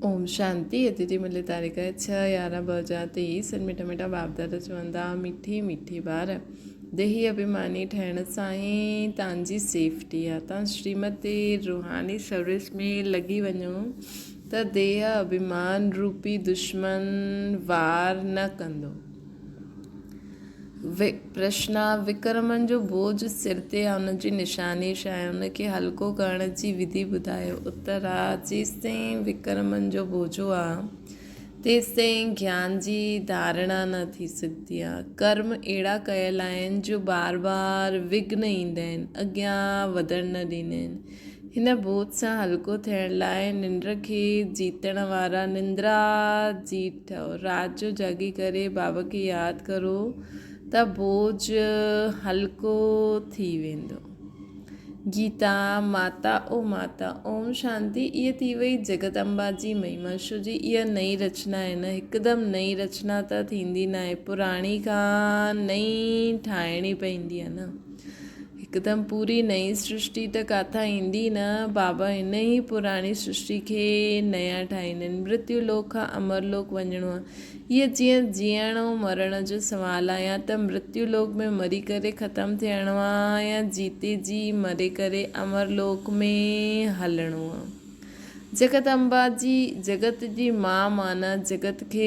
ओम शांति। अतिथि मिले तारीख़ 6/11/2023। मिठा मिठा बाप दादा चवंदा मिठी मिठी ॿार देही अभिमानी ठहिण सां ई तव्हांजी सेफ्टी आहे। तव्हां श्रीमती रूहानी सर्विस में लॻी वञो त देह अभिमान रूपी दुश्मन वार न कंदो। प्रश्न विक्रमन जो बोझ सिर ते आहे, उनजी निशानी छा आहे, उनखे हल्को करण जी विधि ॿुधायो। उत्तर आहे जेसिताईं विक्रमन जो बोझो आहे तेसिताईं ज्ञान जी धारणा न थी सघंदी आहे। कर्म अहिड़ा कयल आहिनि जो बार बार विघ्न ईंदा आहिनि, अॻियां वधण न ॾींदा आहिनि। हिन बोझ सां हल्को थियण लाइ निंड खे जीतण वारा निंद्रा जीत ठहो। राति जो जागी करे बाबा खे यादि करो त बोझ हल्को थी वेंदो। गीता माता ओ माता ओम शांति। इहा थी वई जगदम्बा जी महिमा। छो जी इहा नई रचना आहे न, हिकदमि नई रचना त थींदी न आहे, पुराणी खां नई ठाहिणी पवंदी आहे न। हिकदमि पूरी नई सृष्टि त किथां ईंदी न, बाबा हिन ई पुराणी सृष्टि खे नया ठाहींदा आहिनि। मृत्यु लोक खां अमर लोक वञिणो आहे। इहा जीअं जीअण ऐं मरण जो सुवालु आहे, या त मृत्यु लोक में मरी करे ख़तमु थियणो आहे या जीते जी मरे करे अमर लोक में हलणो आहे। जगदम्बा जी जगत जी मां माना जगत खे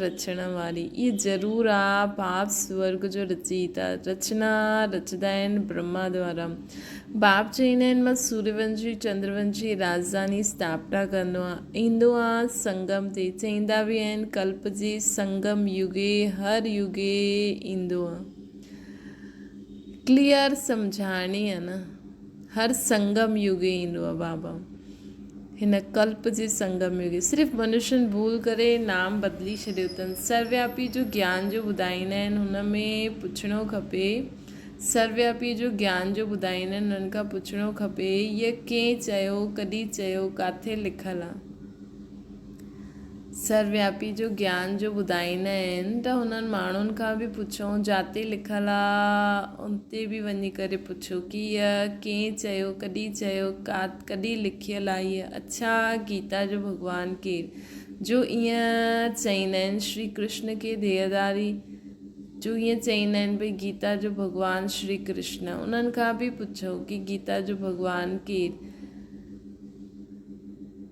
रचण वारी। इहा ज़रूरु आहे बाप स्वर्ग जो रचयिता। रचना रचंदा आहिनि ब्रह्मा द्वारा। बाप चवंदा आहिनि मां सूर्यवंशी चंद्रवंशी राजधानी स्थापना कंदो आहे, ईंदो आहे संगम ते। चवंदा बि आहिनि कल्प जे संगम युगे हर युगे ईंदो आहे। क्लियर सम्झाइणी आहे न, हर संगम युगे ईंदो आहे बाबा। हिन कल्प जे संगम युगे सिर्फ़ु मनुष्यनि भूल करे नाम बदिली छॾियो अथनि। सर्वव्यापी जो ज्ञान जो ॿुधाईंदा आहिनि, हुन में पुछणो खपे। सर्वव्यापी जो ज्ञान जो ॿुधाईंदा आहिनि, हुननि खां पुछणो खपे इहा कंहिं चयो, कॾहिं चयो, किथे लिखियलु आहे। सर्वव्यापी जो ज्ञान जो ॿुधाईंदा आहिनि त हुननि माण्हुनि खां बि पुछो, जाते लिखियलु आहे उते बि वञी करे पुछो कि इहा कंहिं चयो, कॾहिं चयो, कॾहिं लिखियलु आहे इहा। अच्छा गीता जो भॻवानु केरु जो ईअं चवंदा आहिनि श्री कृष्ण खे देहधारी, जो ईअं चवंदा आहिनि भई गीता जो भॻवानु श्री कृष्ण, उन्हनि खां बि पुछो कि गीता जो भॻवानु केरु।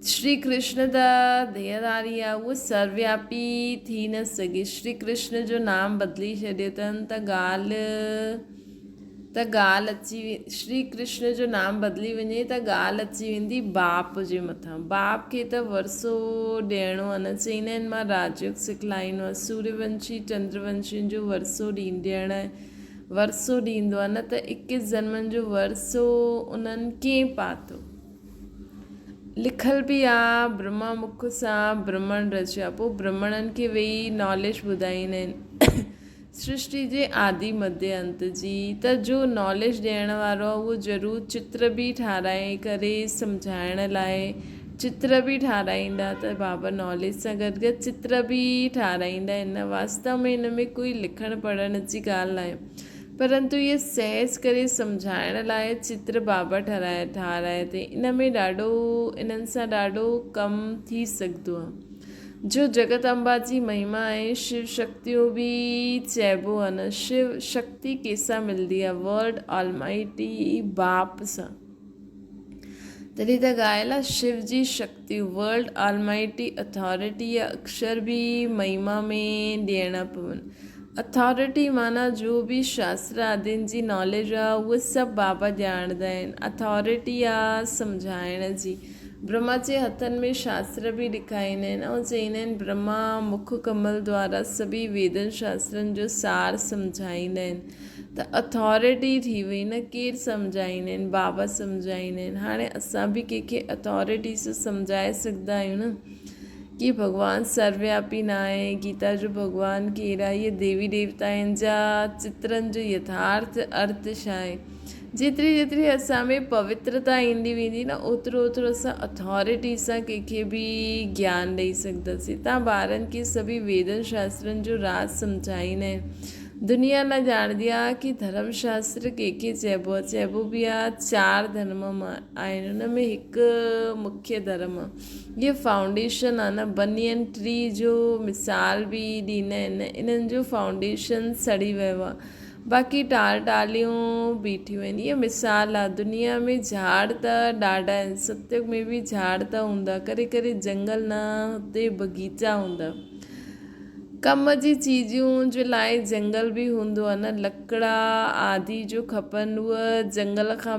श्री कृष्ण त देहधारी आहे, उहो सर्वव्यापी थी न सघे। श्री कृष्ण जो नाम बदिली छॾियो अथनि त ॻाल्हि अची, श्री कृष्ण जो नाम बदिली वञे त ॻाल्हि अची वेंदी बाप जे मथां। बाप खे त वरसो ॾियणो आहे न। चवंदा आहिनि मां राजयोग सिखलाईंदो आहे, सूर्यवंशी चंद्रवंशियुनि जो वरसो ॾियणु वरसो ॾींदो आहे न, त 21 जन्मनि जो वरसो उन्हनि कीअं पातो। लिखल बि आहे ब्रह्मा मुख सां ब्रह्मण रचियो आहे। पोइ ब्रह्मणनि खे वेही नॉलेज ॿुधाईंदा आहिनि सृष्टि जे आदि मध्य अंत जी। त जो नॉलेज ॾियण वारो आहे उहो ज़रूरु चित्र बि ठाराए करे सम्झाइण लाइ चित्र बि ठाराईंदा, त बाबा नॉलेज सां गॾु गॾु चित्र बि ठाराईंदा आहिनि। वास्तव में हिन में कोई लिखण पढ़ण जी ॻाल्हि आहे, परंतु इहे सहज करे सम्झाइण लाइ चित्र बाबा ठाराए थी। इन में इन्हनि सां ॾाढो कमु थी सघंदो आहे। जो जगत अम्बा जी महिमा आहे, शिव शक्तियूं बि चइबो आहे न। शिव शक्ति कंहिंसां मिलंदी आहे, वर्ड ऑलमाइटी बाप सां। तॾहिं त ॻाल्हि आहे शिव जी शक्ति वर्ल्ड ऑलमाइटी अथॉरिटी या अक्षर बि महिमा में ॾियणा पवनि। अथॉरिटी माना जो बि शास्त्र आदिनि जी नॉलेज आहे उहे सभु बाबा ॼाणंदा आहिनि। अथॉरिटी आहे सम्झाइण जी। ब्रह्मा जे हथनि में शास्त्र बि ॾेखारींदा आहिनि ऐं चवंदा आहिनि ब्रह्मा मुख कमल द्वारा सभी वेदनि शास्त्रनि जो सार सम्झाईंदा आहिनि। त अथॉरिटी थी वई न, केरु सम्झाईंदा आहिनि, बाबा सम्झाईंदा आहिनि। हाणे असां बि कंहिंखे अथॉरिटी सां सम्झाए सघंदा आहियूं न कि भॻवानु सर्वव्यापी न आहे, गीता जो भॻवानु केरु आहे, इहे देवी देवताउनि जा चित्रनि जो यथार्थ अर्थ छा आहे। जेतिरी जेतिरी असां में पवित्रता ईंदी वेंदी न, ओतिरो ओतिरो असां अथॉरिटी सां कंहिंखे बि ज्ञान ॾेई सघंदासीं। तव्हां ॿारनि खे सभी वेदनि शास्त्रनि जो राज़ सम्झाईंदा आहिनि। दुनिया न ॼाणदी आहे कि धर्मशास्त्र कंहिंखे चइबो आहे। चइबो बि आहे 4 धर्म आहिनि, हुन में हिकु मुख्य धर्म ये फाउंडेशन आहे न। बनियन ट्री जो मिसाल बि ॾींदा आहिनि, इन्हनि जो फाउंडेशन सड़ी वियो आहे, बाक़ी टालियूं बीठियूं आहिनि। इहा मिसाल आहे। दुनिया में झाड़ त ॾाढा आहिनि, सतयुग में बि झाड़ त हूंदा, करे करे जंगल न, हुते बगीचा हूंदा। कम जी चीज़ियूं जे लाइ जंगल बि हूंदो आहे न, लकड़ा आदि जो खपनि उहे जंगल खां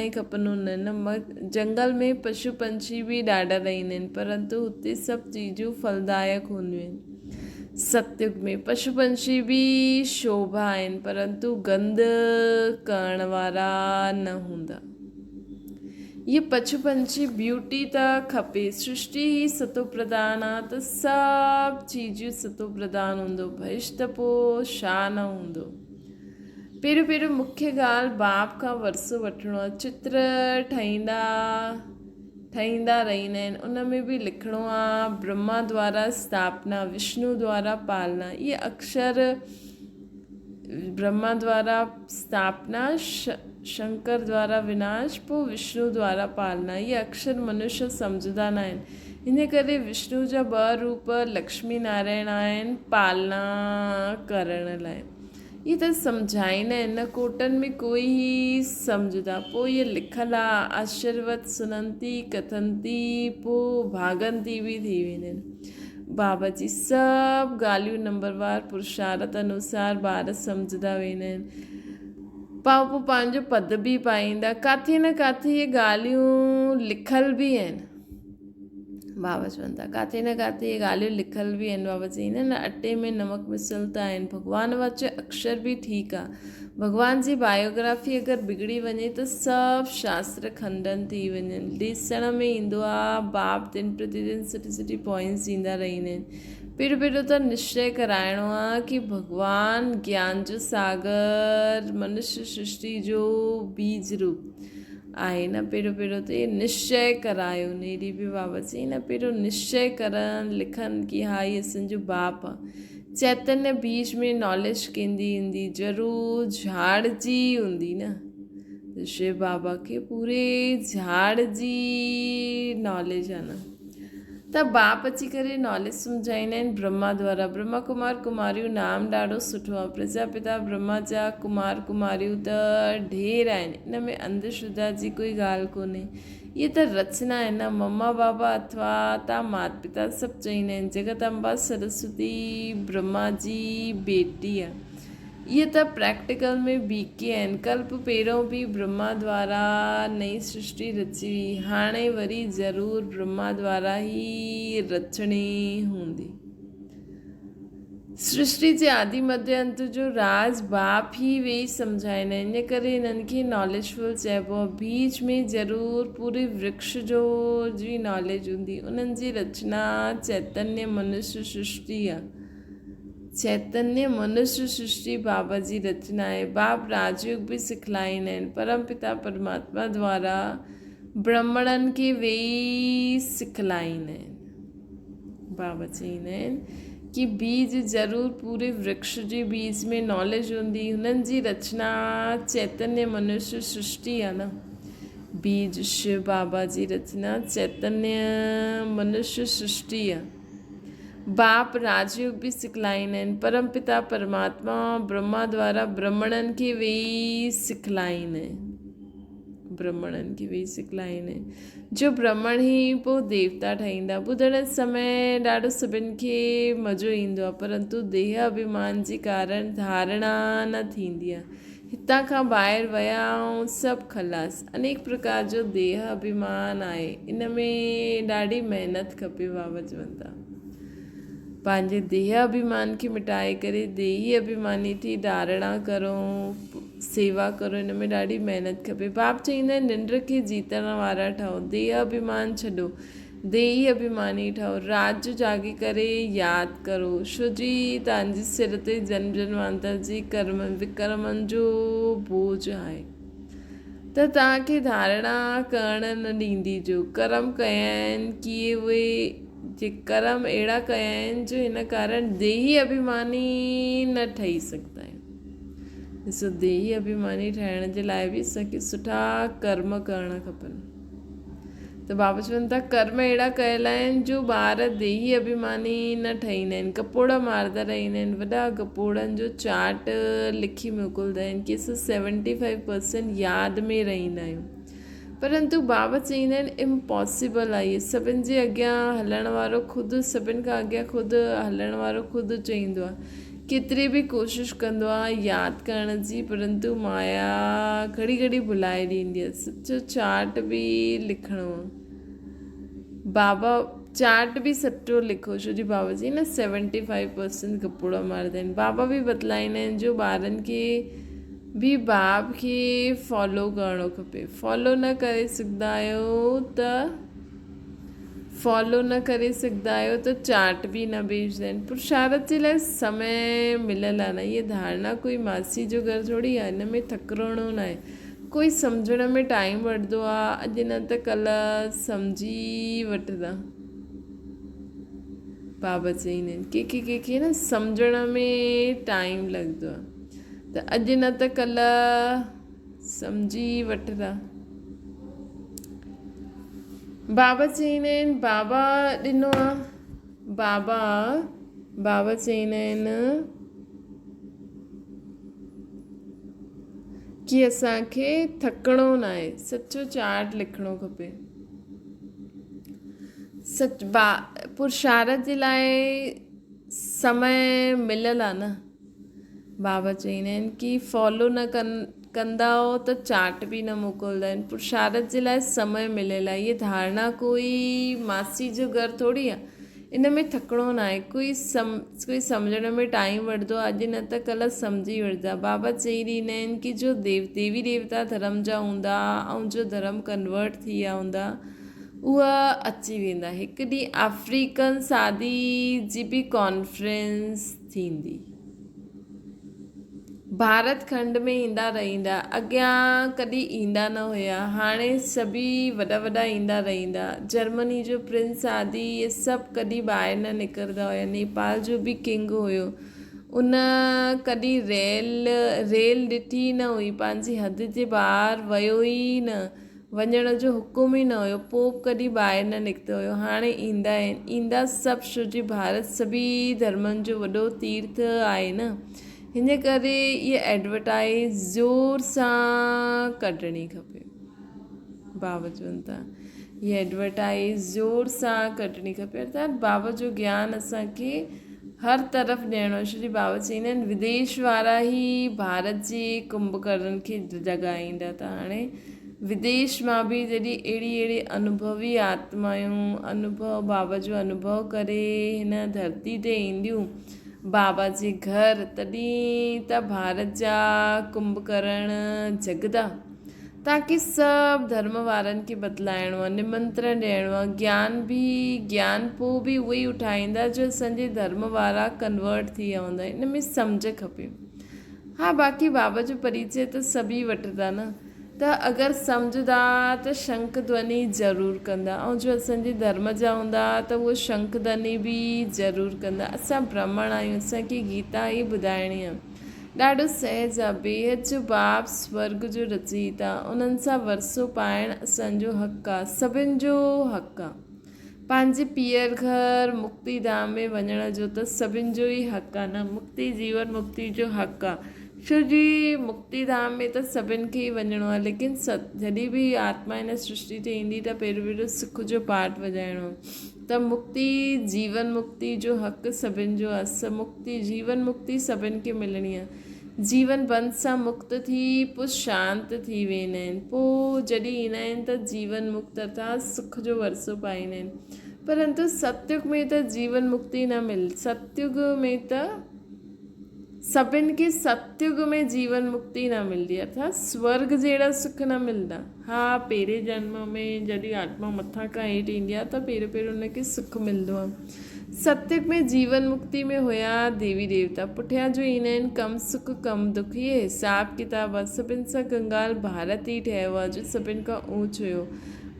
ई खपनि हूंदा आहिनि न। जंगल में पशु पंछी बि ॾाढा रहंदा आहिनि, परंतु हुते सभु चीज़ूं फलदायक हूंदियूं आहिनि। सतयुग में पशु पंछी बि शोभा आहिनि, परंतु गंद करण वारा न हूंदा। ये पशु पंछी ब्यूटी त खपे, सृष्टि ही सतो प्रधान आहे त सभु चीज़ूं सतो प्रधान हूंदो, भविष्य त पोइ छा न हूंदो। पहिरियों मुख्य ॻाल्हि बाप खां वरसो वठिणो आहे। चित्र ठाहींदा रहंदा आहिनि, उन में बि लिखिणो आहे ब्रह्मा द्वारा स्थापना, विष्णु द्वारा पालना। ये अक्षर ब्रह्मा द्वारा स्थापना, शंकर द्वारा विनाश, पोइ विष्णु द्वारा पालना। ये अक्षर मनुष्य सम्झंदा न आहिनि, इन करे विष्णु जा 2 रूप लक्ष्मी नारायण आहिनि पालना करण लाइ। ये त सम्झाईंदा आहिनि न, कोटनि में कोई ई सम्झंदा। पोइ ये लिखल आहे, आश्चर्यवत सुनंती कथंती, पोइ भागंती बि थी वेंदा आहिनि। बाबा जी सभु ॻाल्हियूं नंबरवार पुरुषार्थ अनुसार ॿार सम्झंदा वेंदा आहिनि। पोइ पंहिंजो पद बि पाईंदा। किथे न किथे ये ॻाल्हियूं लिखल बि आहिनि। बाबा चवनि था किथे न किथे ये ॻाल्हियूं लिखल बि आहिनि। बाबा चईंदा आहिनि न, अटे में नमक मिसल त आहिनि। भॻवान वाचे अक्षर बि ठीकु आहे। भॻवान जी बायोग्राफी अगरि बिगड़ी वञे त सभु शास्त्र खंडन थी वञनि। ॾिसण में ईंदो आहे बाप दिन प्रतिदिन सुठी पॉइंट्स ईंदा रहंदा आहिनि। पहिरियों त निश्चय कराइणो आहे कि भॻवान ज्ञान जो सागर, मनुष्य सृष्टि जो बीज रूप आहे न। पहिरियों त ये निश्चय करायो, नेरी बि बाबा चई न, पहिरियों निश्चय करनि लिखनि कि हा ये असांजो बाप आहे। चैतन्य बीज में नॉलेज कंदी ईंदी, ज़रूरु झाड़जी हूंदी न। शिव बाबा खे पूरे झाड़ जी नॉलेज आहे न। त बाप अची करे नॉलेज सम्झाईंदा आहिनि ब्रह्मा द्वारा। ब्रह्मा कुमार कुमारियूं नाम ॾाढो सुठो आहे। प्रजापिता ब्रह्मा जा कुमार कुमारियूं त ढेर आहिनि, इन में अंधश्रद्धा जी कोई ॻाल्हि कोन्हे। ये त रचना आहे न। मम्मा बाबा अथवा तव्हां माता पिता सभु चईंदा आहिनि। जगदम्बा सरस्वती ब्रह्मा जी बेटी आहे। ये त प्रैक्टिकल में बीके आहिनि। कल्प पहिरियों बि ब्रह्मा द्वारा नई सृष्टि रची हुई, हाणे वरी ज़रूरु ब्रह्मा द्वारा ई रचणी हूंदी। सृष्टि जे आदि मध्य अंत जो राज बाप ही वेही सम्झाईंदा आहिनि, इन करे इन्हनि खे नॉलेजफुल चइबो आहे। बीज में ज़रूरु पूरे वृक्ष जो जी नॉलेज हूंदी। उन्हनि जी रचना चैतन्य मनुष्य सृष्टि आहे। चैतन्य मनुष्य सृष्टि बाबा जी रचना आहे। बाप राजयोग बि सिखलाईंदा आहिनि। परम पिता परमात्मा द्वारा ब्राह्मणनि खे वेही सिखलाईंदा आहिनि। बाबा चईंदा आहिनि कि बीज ज़रूरु पूरे वृक्ष जे बीज में नॉलेज हूंदी। हुननि जी रचना चैतन्य मनुष्य सृष्टि आहे न। बीज शिव बाबा जी रचना चैतन्य मनुष्य सृष्टि आहे। बाप राजयोग बि सिखलाईंदा आहिनि। परम पिता परमात्मा ब्रह्मा द्वारा ब्राह्मणनि खे वेही सिखलाईंदा आहिनि। ब्राह्मणनि खे वेही सिखलाईंदा आहिनि, जो ब्राह्मण ई पोइ देवता ठहींदा। ॿुधण समय ॾाढो सभिनि खे मज़ो ईंदो आहे, परंतु देह अभिमान जे कारण धारणा न थींदी आहे। हितां खां ॿाहिरि विया ऐं सभु खलास। अनेक प्रकार जो देह अभिमान आहे, इन में ॾाढी महिनत खपे। बाबा चवनि था पंहिंजे देह अभिमान खे मिटाए करे देही अभिमानी थी धारणा करो, सेवा करो। इन में ॾाढी महिनत खपे। बाप चईंदा आहिनि निंड खे जीतण वारा ठहो, देह अभिमान छॾो, देही अभिमानी ठहो। रात जो जागी करे यादि करो, छो जी तव्हांजे सिर ते जन्म जन्मांतर जी विकर्मनि जो बोझ आहे, त तव्हांखे धारणा करण न ॾींदी। जो कर्म कया आहिनि कि उहे जे कर्म अहिड़ा कया आहिनि जो हिन कारण देही अभिमानी न ठही सघंदा आहियूं। ॾिसो, देही अभिमानी ठहिण जे लाइ बि असांखे सुठा कर्म करणा खपनि। त बाबा चवनि था कर्म अहिड़ा कयल आहिनि जो ॿार देही अभिमानी न ठहींदा आहिनि, कपोड़ा मारंदा रहंदा आहिनि, वॾा कपोड़नि जो चार्ट लिखी मोकिलींदा आहिनि की असां 75% यादि में रहंदा आहियूं। परंतु बाबा चईंदा आहिनि इम्पॉसिबल आहे इहे। सभिनि जे अॻियां हलण वारो ख़ुदि, सभिनि खां अॻियां ख़ुदि हलण वारो ख़ुदि चईंदो आहे। केतिरी बि कोशिशि कंदो आहे यादि करण जी, परंतु माया घड़ी घड़ी भुलाए ॾींदी आहे। सचो चार्ट बि लिखिणो आहे। बाबा चार्ट बि सचो लिखो, छो जो बाबा जी न 75% कपोड़ा मारंदा आहिनि। बाबा बि बतलाईंदा आहिनि जो ॿारनि खे बि बाप खे फॉलो करणो खपे। फॉलो न करे सघंदा आहियो त चार्ट बि न भेजदा आहिनि। पुरुषार्थ जे लाइ समय मिलियल आहे न। इहा धारणा कोई मासी जो घर थोरी आहे, हिन में थकिणो न आहे। कोई सम्झण में टाइम वठंदो आहे, अॼु न त कल्ह सम्झी वठंदा। बाबा चईंदा आहिनि कंहिंखे न सम्झण में टाइम लॻंदो आहे, त अॼु न त कल्ह सम्झी वठंदा। बाबा चईंदा आहिनि बाबा ॾिनो आहे। बाबा चईंदा आहिनि कि असांखे थकिणो न आहे, सचो चार्ट लिखिणो खपे। पुरुषार्थ जे लाइ समय मिलियल आहे न। बाबा चईंदा आहिनि कि फॉलो न कंदा त चार्ट बि न मोकिलींदा आहिनि। पुरुषार्थ जे लाइ समय मिलियल आहे। इहा धारणा कोई मासी जो घर थोरी आहे, इन में थकिणो न आहे। कोई सम्झण में टाइम वठंदो आहे, अॼु न त कल्ह सम्झी वठंदा। बाबा चई ॾींदा आहिनि कि जो देवी देवता धर्म जा हूंदा ऐं जो धर्म कन्वर्ट थी विया हूंदा, उहा अची वेंदा। हिकु ॾींहुं अफ्रीकन सादी जी बि कॉन्फ्रेंस थींदी। भारत खंड में ईंदा रहंदा, अॻियां कॾहिं ईंदा न हुया, हाणे सभी वॾा ईंदा रहंदा। जर्मनी जो प्रिंस आदि इहे सभु कॾहिं ॿाहिरि न निकिरंदा हुया। नेपाल जो बि किंग हुयो, उन कॾहिं रेल ॾिठी न हुई, पंहिंजी हद जे ॿाहिरि वियो ई न, वञण जो हुकुम ई न हुयो। पोइ कॾहिं ॿाहिरि न निकितो हुयो, हाणे ईंदा आहिनि। ईंदा सभु छो जो भारत सभी धर्मनि जो वॾो तीर्थ आहे न। हिन करे इहा एडवर्टाइज़ ज़ोर सां कढणी खपे। बाबा चवनि था इहा एडवर्टाइज़ ज़ोर सां कढणी खपे। अर्थात बाबा जो ज्ञान असांखे हर तरफ़ ॾियणो। छो जो बाबा चईंदा आहिनि विदेश वारा ई भारत जे कुंभकर्ण खे जॻाईंदा। त हाणे विदेश मां बि जॾहिं अहिड़ी अनुभवी आत्मायूं बाबा जो अनुभव करे हिन धरती ते ईंदियूं बाबा जे घर, तॾहिं त भारत जा कुंभकर्ण जगदा। ताकी सभु धर्म वारनि खे बतलाइणो आहे, निमंत्रण ॾियणो आहे। ज्ञान पोइ बि उहे ई उठाईंदा जो असांजे धर्म वारा कन्वर्ट थी विया हूंदा। इन में सम्झ खपे। हा, बाक़ी बाबा जो परिचय त सभी वठंदा न। त अगरि सम्झंदा त शंख ध्वनि ज़रूरु कंदा, ऐं जो असांजे धर्म जा हूंदा त उहो शंख ध्वनि बि ज़रूरु कंदा। असां ब्राह्मण आहियूं, असांखे गीता ई ॿुधाइणी आहे। ॾाढो सहज आहे। बेहद जो बाप स्वर्ग जो रचयिता, उन्हनि सां वरसो पाइणु असांजो हक़ु आहे, सभिनि जो हक़ु आहे। पंहिंजे पीअर घर मुक्तिधाम में वञण जो त सभिनि जो ई हक़ु आहे न। मुक्ति जीवन मुक्ति जो हक़ु आहे। छो जी मुक्तिधाम में त सभिनि खे ई वञिणो आहे, लेकिन जॾहिं बि आत्मा हिन सृष्टि ते ईंदी त पहिरियों सुख जो पाठ वॼाइणो। त मुक्ति जीवन मुक्ति जो हक़ु सभिनि जो आहे। मुक्ति जीवन मुक्ति सभिनि खे मिलणी आहे। जीवन बंध सां मुक्त थी पोइ शांत थी वेंदा आहिनि। पोइ जॾहिं ईंदा आहिनि त जीवन मुक्त अर्थात सुख जो वरसो पाईंदा आहिनि। परंतु सतयुग में त जीवन मुक्ति न मिले। सतयुग में त सभिनि खे सतयुग में जीवन मुक्ति न मिलंदी, अर्थात स्वर्ग जहिड़ा सुख न मिलंदा। हा, पहिरें जन्म में जॾहिं आत्मा मथां खां हेठि ईंदी आहे त पहिरियों हुनखे सुख मिलंदो आहे। सतयुग में जीवन मुक्ति में हुया देवी देवता, पुठियां जो ईंदा आहिनि कम सुख कम दुख। इहे हिसाब किताब आहे। सभिनि सां कंगाल भारत ई ठहियो आहे जो सभिनि खां ऊच हुयो।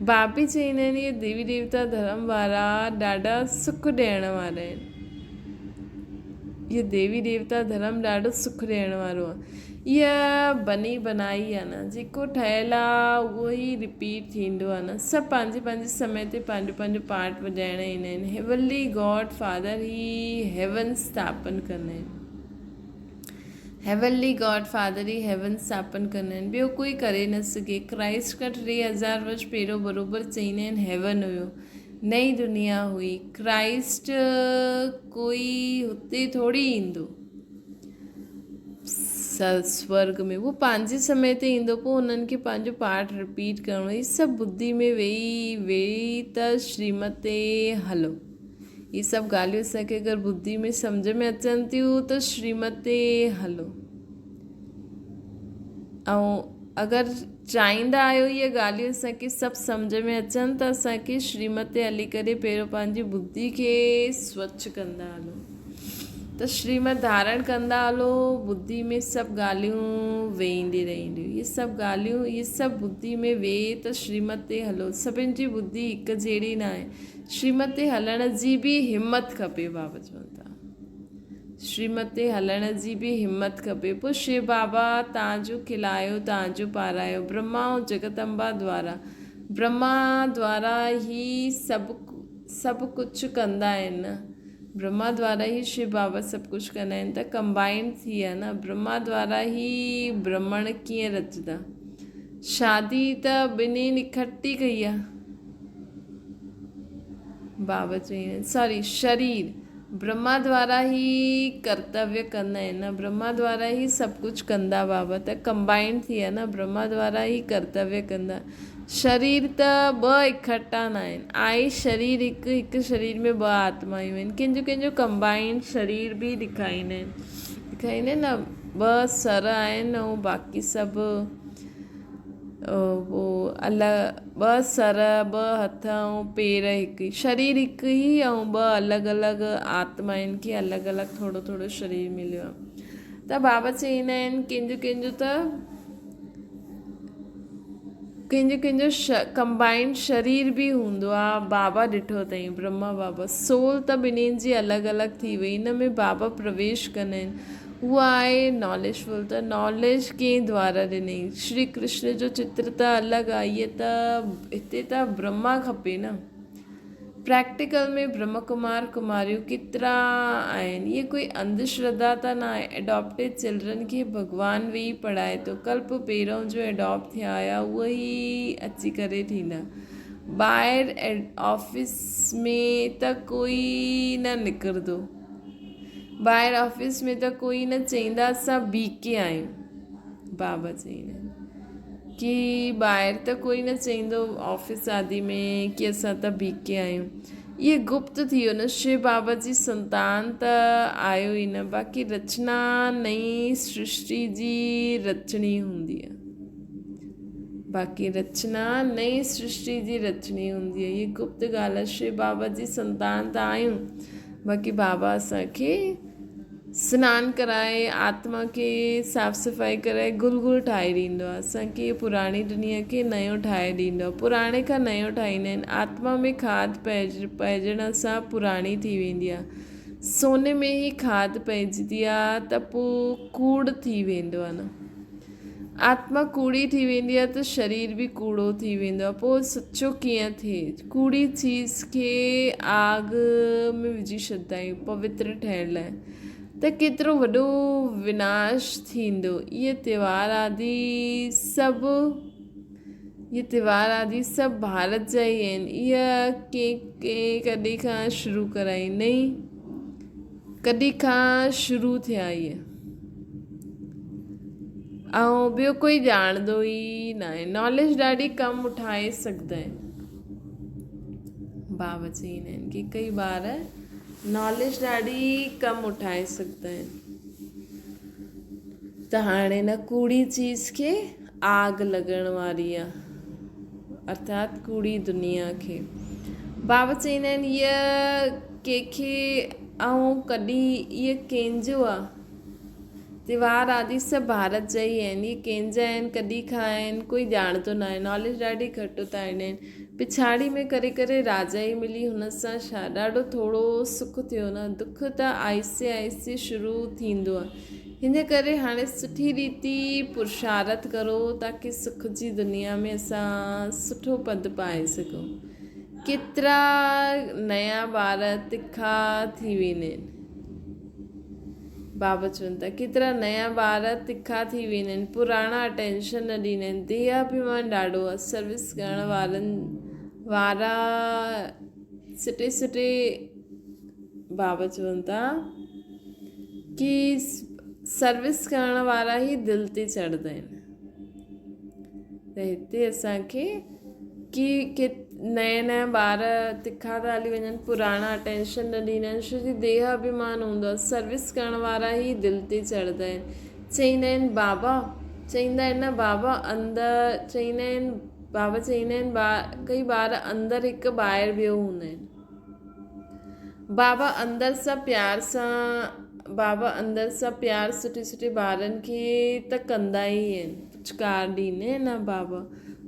बाप बि चईंदा आहिनि इहे देवी देवता धर्म वारा ॾाढा सुख ॾियण वारा आहिनि। इहे देवी देवता धर्म ॾाढो सुख ॾियण वारो आहे। इहा बनी बनाई आहे न, जेको ठहियलु आहे उहो ई रिपीट थींदो आहे न। सभु पंहिंजे पंहिंजे समय ते पंहिंजो पंहिंजो पार्ट वॼाइण ईंदा आहिनि। हेवनली गॉड फादर ही हेवन स्थापन कंदा आहिनि। हेवनली गॉड फादर ई हेवन स्थापन कंदा आहिनि, ॿियो कोई करे न सघे। क्राइस्ट खां 3000 वर्ष पहिरियों बराबरि चईंदा आहिनि हेवन हुयो, नई दुनिया हुई। क्राइस्ट कोई हुते थोरी ईंदो स्वर्ग में, वो पंहिंजे समय ते ईंदो, पोइ उन्हनि खे पंहिंजो पार्ट रिपीट करिणो। ही सभु बुद्धि में वेही त श्रीमत ते हलो। ये सभु ॻाल्हियूं असांखे अगरि बुद्धि में सम्झ में अचनि थियूं त श्रीमत ते हलो। ऐं अगरि चाहींदा आहियो इहे ॻाल्हियूं असांखे सभु सम्झ में अचनि त असांखे श्रीमत ते हली करे पहिरियों पंहिंजी बुद्धि खे स्वच्छ कंदा हलो। त श्रीमत धारण कंदा हलो, बुद्धि में सभु ॻाल्हियूं वेहींदी रहंदियूं। इहे सभु ॻाल्हियूं, इहे सभु बुद्धि में वेहे त श्रीमत ते हलो। सभिनि जी बुद्धि हिकु जहिड़ी न आहे। श्रीमत ते हलण जी बि हिमत खपे। बाबा चवनि था श्रीमत ते हलण जी बि हिमत खपे। पोइ शिव बाबा तव्हांजो खिलायो, तव्हांजो पारायो ब्रह्मा ऐं जगदम्बा द्वारा। ब्रह्मा द्वारा ई सभु कुझु कंदा आहिनि न। ब्रह्मा द्वारा ही शिव बाबा सभु कुझु कंदा आहिनि। त कंबाइंड थी आहे न। ब्रह्मा द्वारा ई ब्रह्मण कीअं रचंदा। शादी त ॿिन्हिनि इकट्ठी कई आहे। बाबा चईंदा आहिनि सॉरी शरीर ब्रह्मा द्वारा ई कर्तव्य कंदा आहिनि न। ब्रह्मा द्वारा ई सभु कुझु कंदा बाबा। त कंबाइंड थी आहे न, ब्रह्मा द्वारा ई कर्तव्य कंदा। शरीर त ॿ इकट्ठा न आहिनि। आहे शरीर हिकु शरीर में ॿ आत्मायूं आहिनि। कंहिंजो कंबाइंड शरीर बि ॾेखारींदा आहिनि न। ॿ सर आहिनि ऐं बाक़ी सभु अलॻि। ॿ सर, ॿ हथ ऐं पेर हिकु ई। शरीर हिकु ई ऐं ॿ अलॻि अलॻि आत्माउनि खे अलॻि अलॻि थोरो थोरो शरीर मिलियो आहे। त बाबा चईंदा आहिनि कंहिंजो कंबाइंड शरीर बि हूंदो आहे। बाबा ॾिठो अथई ब्रह्मा बाबा। सोल त ॿिन्हिनि जी अलॻि अलॻि थी वई। हिन में बाबा प्रवेश कंदा आहिनि। उहा आहे नॉलेजफुल। त नॉलेज कंहिं द्वारा ॾिनई। श्री कृष्ण जो चित्र त अलॻि आहे। इहे त हिते त ब्रह्मा खपे न। प्रैक्टिकल में ब्रह्म कुमार कुमारियूं केतिरा आहिनि। इहे कोई अंधश्रद्धा त न आहे। एडॉप्टेड चिल्ड्रन खे भॻवानु वेही पढ़ाए थो। कल्प पहिरों जो एडॉप्ट थिया हुया उहे ई अची करे थींदा। ॿाहिरि ऑफिस में त कोई न निकिरंदो। ॿाहिरि ऑफिस में त कोई न चईंदा असां बीके आहियूं। बाबा चईंदा आहिनि कि ॿाहिरि त कोई न चईंदो ऑफिस आदि में कि असां त बीके आहियूं। इहे गुप्त थी वियो न। शिव बाबा जी संतान त आयो ई न। बाक़ी रचना नई सृष्टि जी रचणी हूंदी आहे। बाक़ी रचना नई सृष्टि जी रचणी हूंदी आहे। इहे गुप्त ॻाल्हि आहे। शिव बाबा जी संतान त आहियूं, बाक़ी बाबा असांखे सनानु कराए, आत्मा खे साफ़ सफ़ाई कराए गुल गुल ठाहे ॾींदो आहे। असांखे पुराणी दुनिया खे नयो ठाहे ॾींदो आहे। पुराणे खां नयो ठाहींदा आहिनि। आत्मा में खाद पइजण सां पुराणी थी वेंदी आहे। सोने में ई खाद पइजंदी आहे त पोइ कूड़ थी वेंदो आहे न। आत्मा कूड़ी थी वेंदी आहे त शरीर बि कूड़ो थी वेंदो आहे। पोइ सचो कीअं थिए। कूड़ी चीज़ खे आग में विझी छॾींदा आहियूं पवित्र ठहिण लाइ, त केतिरो वॾो विनाश थींदो। इहे त्योहार आदि सभु भारत जा ई आहिनि। इहा कंहिं कॾहिं खां शुरू कराई नई, कॾहिं खां शुरू थिया इहे। ऐं ॿियो कोई ॼाणंदो ई न आहे। नॉलेज ॾाढी कम उठाए सघंदा आहिनि। बाबा चईंदा आहिनि कि कई ॿार नॉलेज ॾाढी कम उठाए सघंदा आहिनि। त हाणे न कूड़ी चीज़ खे आग लॻण वारी आहे, अर्थात कूड़ी दुनिया खे। बाबा चईंदा आहिनि इहा कंहिंखे ऐं कॾहिं इहा कंहिंजो आहे। त्योहार आदि सभु भारत जा ई आहिनि। इहे कंहिंजा आहिनि, कॾहिं खां आहिनि, कोई ॼाणंदो न आहे। नॉलेज ॾाढी घटि उतारींदा आहिनि। पिछाड़ी में करे करे राजा ई मिली, हुन सां छा ॾाढो थोरो सुख थियो न, दुख त आहिस्ते आहिस्ते शुरू थींदो आहे। हिन करे हाणे सुठी रीति पुरुषारथ करो ताकी सुख जी दुनिया में असां सुठो पद पाए सघूं। केतिरा नया ॿार तिखा थी वेंदा आहिनि, बाबा चवनि था केतिरा नया ॿार तिखा थी वेंदा आहिनि, पुराणा अटेंशन न ॾींदा आहिनि, देहाभिमान ॾाढो आहे। सर्विस करण वारा सुठे सुठे बाबा चवनि था कि सर्विस करण वारा ई दिलि ते चढ़ंदा आहिनि। त हिते असांखे कि नया नया ॿार तिखा था हली वञनि, पुराणा अटेंशन न ॾींदा आहिनि, छो जो देह अभिमान हूंदो आहे। सर्विस करण वारा ई दिलि ते चढ़ंदा आहिनि। चईंदा आहिनि बाबा, चईंदा आहिनि न बाबा अंदरि, चईंदा आहिनि बाबा चईंदा आहिनि कई ॿार अंदरि हिकु ॿाहिरि ॿियो हूंदा आहिनि। बाबा अंदरि सां प्यार सुठे सुठे ॿारनि खे त कंदा ई आहिनि, पुचकार ॾींदा आहिनि न बाबा।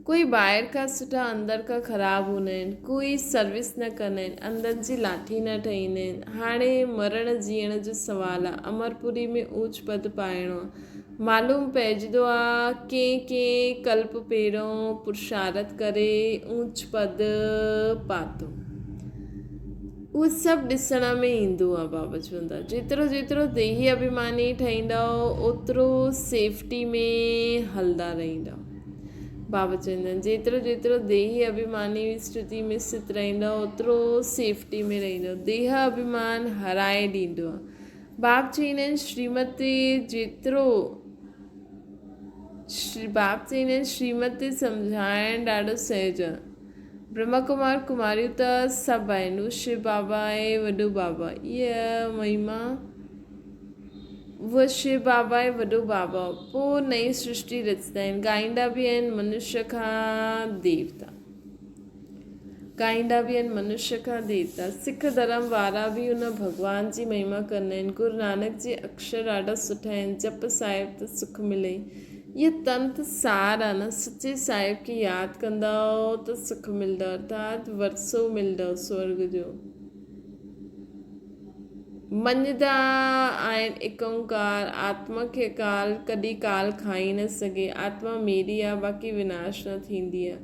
कोई ॿाहिरि खां सुठा अंदरि खां ख़राबु हूंदा आहिनि, कोई सर्विस न कंदा आहिनि, अंदरि जी लाठी न ठाहींदा आहिनि। हाणे मरण जीअण जो सुवालु आहे, अमरपुरी में ऊच पद पाइणो आहे। मालूम पइजंदो आहे कंहिं कल्प पहिरियों पुरुषारथ करे ऊच पद पातो, उहो सभु ॾिसण में ईंदो आहे। बाबा चवंदा जेतिरो जेतिरो देही अभिमानी ठहींदो ओतिरो सेफ्टी में हलंदा रहंदा। बाबा चवंदा आहिनि जेतिरो जेतिरो देही अभिमानी स्थिति में स्थित रहंदो ओतिरो सेफ्टी में रहंदो, देह अभिमान हराए ॾींदो आहे। बाप चवंदा आहिनि श्रीमत ते सम्झाइणु ॾाढो सहज आहे। ब्रह्मा कुमार कुमारियूं त सभु आहिनि, शिव बाबा आहे वॾो बाबा, इहा महिमा उहा शिव बाबा आहे वॾो बाबा। पोइ नई सृष्टि रचंदा आहिनि, ॻाईंदा बि आहिनि मनुष्य खां देवता, सिख धर्म वारा बि उन भॻवान जी महिमा कंदा आहिनि। गुरु नानक जी अक्षर ॾाढा सुठा आहिनि, जप साहिब त सुख मिले, इहे तंत सार आहे न। सचे साहिब खे यादि कंदो त सुख मिलंदो, अर्थात वरसो मिलंदो स्वर्ग जो। मञदा आहिनि एक ओंकार, आत्मा खे काल कॾहिं काल खाई न सघे। आत्मा मेरी आहे, बाक़ी विनाश न थींदी आहे।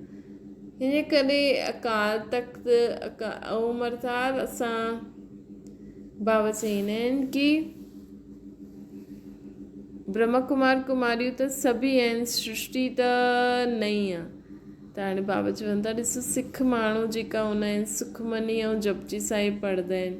हिन करे अकाल तख्त ओम अर्थात असां बाबा चईंदा आहिनि कि ब्रह्मा कुमार कुमारियूं त सभी आहिनि, सृष्टि त नई आहे। त हाणे बाबा चवनि था ॾिसो सिख माण्हू जेका हूंदा आहिनि सुखमनी ऐं जपजी साहिब पढ़ंदा आहिनि,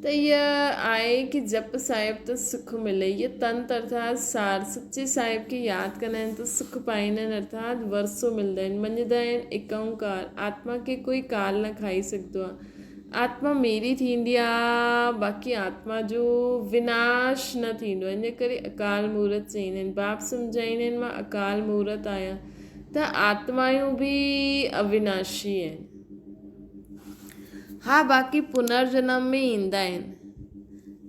त इहा आहे कि जप साहिब त सुख मिले, इहा तंत अर्थात सार सचे साहिब खे यादि कंदा आहिनि त सुख पाईंदा आहिनि, अर्थात वरसो मिलंदा आहिनि। मञदा आहिनि एक ओंकार, आत्मा खे कोई काल न खाई सघंदो आहे। आत्मा मेरी थींदी आहे, बाक़ी आत्मा जो विनाश न थींदो आहे। इन करे अकाल मूर्त चईंदा आहिनि। बाप सम्झाईंदा आहिनि मां अकाल मूर्त आहियां, त आत्मायूं बि अविनाशी आहिनि। हा बाक़ी पुनर्जन्म में ईंदा आहिनि,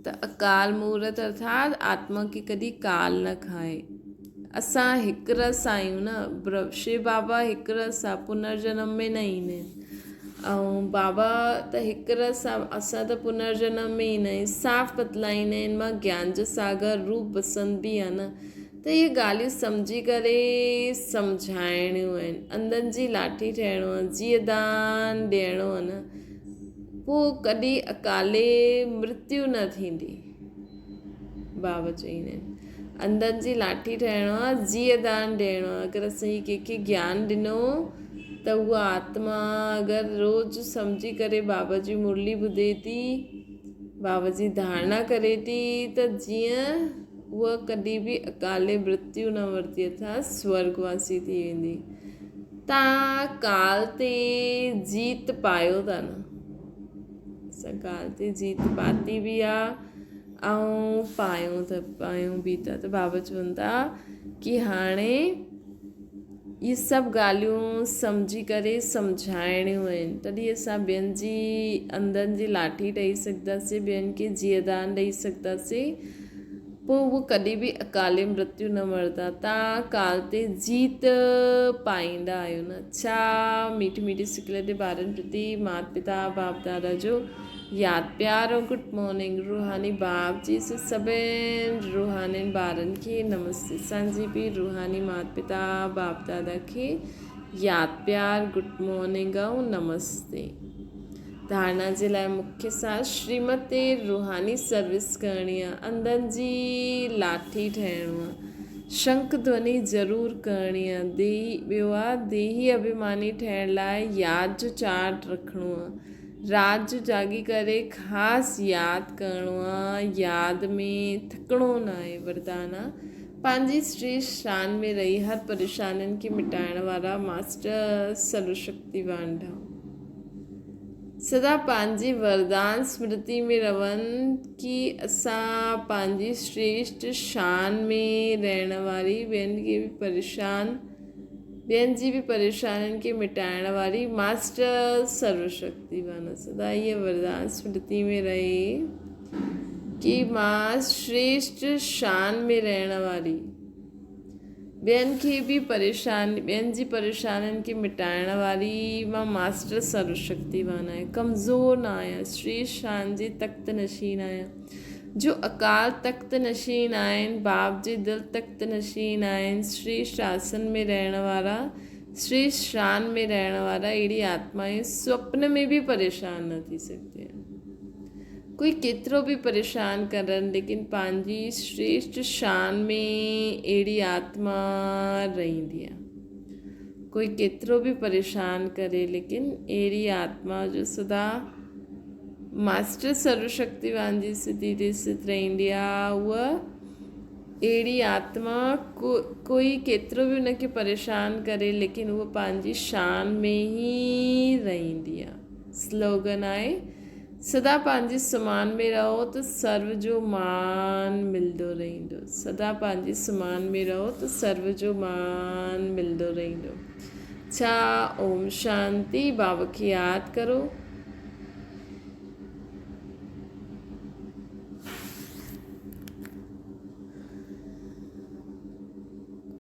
त अकाल मूर्त अर्थात आत्मा खे कॾहिं काल न खाए। असां हिकु रस आहियूं न, शिव बाबा हिकु रस आहे, पुनर्जन्म में न ईंदा आहिनि। ऐं बाबा त हिकु रस आहे, असां त पुनर्जन्म में ईंदा आहियूं। साफ़ बतलाईंदा आहिनि मां ज्ञान जो सागर रूप बसंत बि आहे न। त इहे ॻाल्हियूं सम्झी करे सम्झाइणियूं आहिनि, अंधनि जी लाठी ठहिणो आहे, जीअं दान ॾियणो आहे न, पोइ कॾहिं अकाले मृत्यु न थींदी। बाबा चईंदा आहिनि अंधनि जी लाठी ठहिणो आहे, जीअं दान ॾियणो आहे। अगरि असां कंहिंखे ज्ञान ॾिनो त उहा आत्मा अगरि रोज़ु सम्झी करे बाबा जी मुरली ॿुधे थी, बाबा जी धारणा करे थी, त जीअं उहा कॾहिं बि अकाले मृत्यु न वरती, अर्थात स्वर्गवासी थी वेंदी। तव्हां काल ते जीत पायो था न, असां काल ते जीत पाती बि आहे ऐं पायूं बि था। त बाबा चवनि था कि हाणे इहे सभु ॻाल्हियूं सम्झी करे सम्झाइणियूं आहिनि, तॾहिं असां ॿियनि जी अंधनि जी लाठी ॾेई सघंदासीं, ॿियनि खे जीअदान ॾेई सघंदासीं। पोइ उहो कॾहिं बि अकाले मृत्यु न मरंदा। तव्हां काल ते जीत पाईंदा आहियो न। छा मीठी मीठी सिकल जे ॿारनि प्रति माता पिता बाप दादा जो यादि प्यार और गुड मॉर्निंग। रूहानी बाप जी से सभिनि रूहानी ॿारनि खे नमस्ते। असांजी बि रूहानी माता पिता बाप दादा खे यादि प्यार गुड मॉर्निंग ऐं नमस्ते। धारणा जे लाइ मुख्य सार श्रीमत ते रूहानी सर्विस करणी आहे, अंधनि जी लाठी ठहिणो आहे, शंख ध्वनि ज़रूरु करणी आहे। ॿियो आहे देही अभिमानी ठहिण लाइ यादि जो चार्ट रखिणो आहे, राति जो जागी करे ख़ासि यादि करिणो आहे, यादि में थकिणो न आहे। वरदान आहे पंहिंजी श्रेष्ठ शान में रही हर परेशानियुनि खे मिटाइण वारा मास्टर सर्वशक्तिवान ठहो। सदा पंहिंजी वरदान स्मृति में रहनि कि असां पंहिंजी श्रेष्ठ शान में रहण वारी ॿियनि जी बि परेशानियुनि खे मिटाइण वारी मास्टर सर्वशक्तिवान। सदा इहे वरदान स्मृति में रहे कि मां श्रेष्ठ शान में रहण वारी ॿियनि जी परेशानियुनि खे मिटाइण वारी मां मास्टर सर्वशक्तिवान आहियां। कमज़ोर न आहियां, श्रेष्ठ शान जी तख़्त नशीन आहियां। जो अकाल तख़्त नशीन आहिनि, बाप जी दिलि तख़्त नशीन आहिनि, श्रेष्ठ आसन में रहण वारा, श्रेष्ठ शान में रहण वारा, अहिड़ी आत्माएं स्वप्न में बि परेशान न थी सघंदी आहिनि। कोई केतिरो बि परेशान करनि लेकिन पंहिंजी श्रेष्ठ शान में अहिड़ी आत्मा रहंदी आहे। कोई केतिरो बि परेशान करे लेकिन अहिड़ी आत्मा जो सदा मास्टर सर्वशक्तिवान जी स्थिति ते स्थित रहंदी आहे। उहा अहिड़ी आत्मा कोई केतिरो बि उनखे परेशान करे लेकिन उहा पंहिंजी शान में ई रहंदी आहे। स्लोगन आहे सदा पंहिंजी समान में रहो त सर्व जो मान मिलंदो रहंदो। सदा पंहिंजी समान में रहो त सर्व जो मान मिलंदो रहंदो। छा ओम शांति। बाबा खे यादि करो,